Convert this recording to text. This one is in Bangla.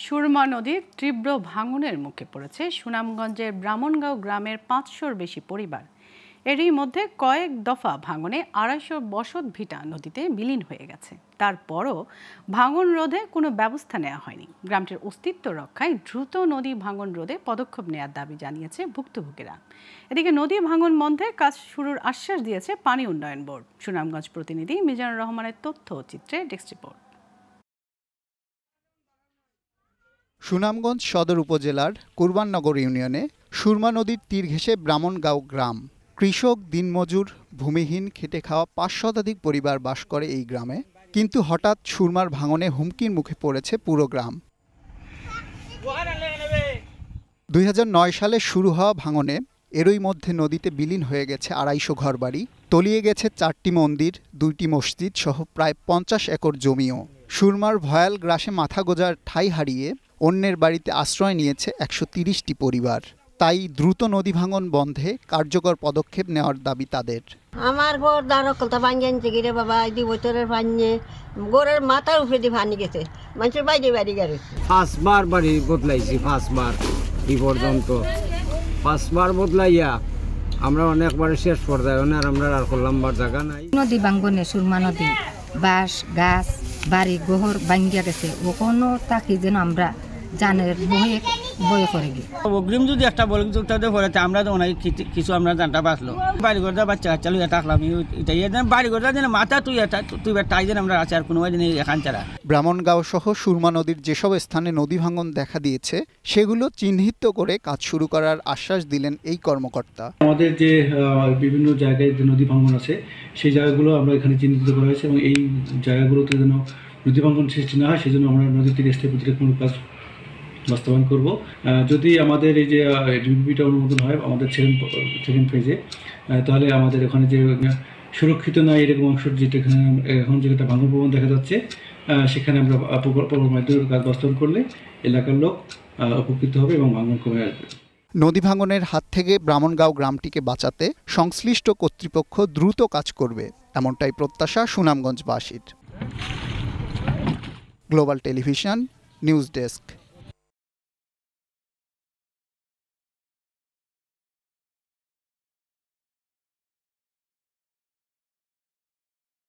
সুরমা নদীর তীব্র ভাঙনের মুখে পড়েছে সুনামগঞ্জের ব্রাহ্মণগাঁও গ্রামের ৫০০-র বেশি পরিবার। এরই মধ্যে কয়েক দফা ভাঙনে ২৫০ বসত ভিটা নদীতে বিলীন হয়ে গেছে। তারপরও ভাঙন রোধে কোনো ব্যবস্থা নেওয়া হয়নি। গ্রামটির অস্তিত্ব রক্ষায় দ্রুত নদী ভাঙন রোধে পদক্ষেপ নেওয়ার দাবি জানিয়েছে ভুক্তভোগীরা। এদিকে নদী ভাঙন বন্ধে কাজ শুরুর আশ্বাস দিয়েছে পানি উন্নয়ন বোর্ড। সুনামগঞ্জ প্রতিনিধি মিজানুর রহমানের তথ্য ও চিত্রে ডেস্ক রিপোর্ট। সুনামগঞ্জ সদর উপজেলার কুরবাননগর ইউনিয়নে সুরমা নদীর তীর ঘেঁষে ব্রাহ্মণগাঁও গ্রাম। কৃষক, দিনমজুর, ভূমিহীন, খেটে খাওয়া ৫ শতাধিক পরিবার বাস করে এই গ্রামে। কিন্তু হঠাৎ সুরমার ভাঙনে হুমকির মুখে পড়েছে পুরো গ্রাম। ২০০৯ সালে শুরু হওয়া ভাঙনে এরই মধ্যে নদীতে বিলীন হয়ে গেছে ২৫০ ঘরবাড়ি, তলিয়ে গেছে ৪টি মন্দির, ২টি মসজিদ সহ প্রায় ৫০ একর জমিও। সুরমার ভয়াল গ্রাসে মাথা গোঁজার ঠাঁই হারিয়ে অন্যের বাড়িতে আশ্রয় নিয়েছে ১৩০টি পরিবার। তাই দ্রুত নদী ভাঙন বন্ধে কার্যকর পদক্ষেপ নেওয়ার দাবি তাদের। আমার ঘর দাঁড়কলটা ভাঙিয়ে আনছে গিরে বাবা, ২ বছরের ভাঙিয়ে গোড়ের মাথার উপরে দিয়ে ভাঙি গেছে, মানুষের বাইরে বাড়ি গেছে। ৫ বার বাড়ি বদলাইছি, 5 বার এই পর্যন্ত 5 বার বদলাইয়া আমরা অনেকবার শেষ পর্যায়ে আর আমরা আর করলামবার জায়গা নাই। নদী ভাঙ্গনে সুরমা নদী বাঁশ গাছ বাড়ি ঘর ভাঙ্গিয়া গেছে, ও কোনো তাকে যেন আমরা জানের বয়ে করে গিয়ে অগ্রিম যদি একটা বলে পড়ে আমরা তো অনেক কিছু আমরা জানটা বাঁচলো। বাড়ি ঘরটা বাচ্চা কাচ্চা লুইয়া থাকলাম, বাড়ি ঘরটা যেন মাথা তুই তাই যেন আমরা আছি আর কোনো এখান ছাড়া। ব্রাহ্মণগাঁও সহ সুরমা নদীর যেসব স্থানে নদী ভাঙন দেখা দিয়েছে সেগুলো চিহ্নিত করে কাজ শুরু করার আশ্বাস দিলেন এই কর্মকর্তা। আমাদের যে বিভিন্ন জায়গায় যে নদী ভাঙন আছে সেই জায়গাগুলো আমরা এখানে চিহ্নিত করা হয়েছে এবং এই জায়গাগুলোতে যেন নদী ভাঙন সৃষ্টি না হয় সেজন্য আমরা নদীর তীরে স্থায়ী প্রতিরক্ষণ কাজ বাস্তবায়ন করব। যদি আমাদের এই যে ডিপিপিটা অনুমোদন হয় আমাদের সেকেন্ড ফেজে, তাহলে আমাদের ওখানে যে সুরক্ষিত নয় এরকম অংশ যেটা এখন যেটা ভাঙন প্রবণ দেখা যাচ্ছে সেখানে আমরা মাধ্যমে কাজ বাস্তবায়ন করলে এলাকার লোক উপকৃত হবে এবং ভাঙন কমে আসবে। নদী ভাঙনের হাত থেকে ব্রাহ্মণগাঁও গ্রামটিকে বাঁচাতে সংশ্লিষ্ট কর্তৃপক্ষ দ্রুত কাজ করবে, এমনটাই প্রত্যাশা সুনামগঞ্জবাসীর। Global television news desk.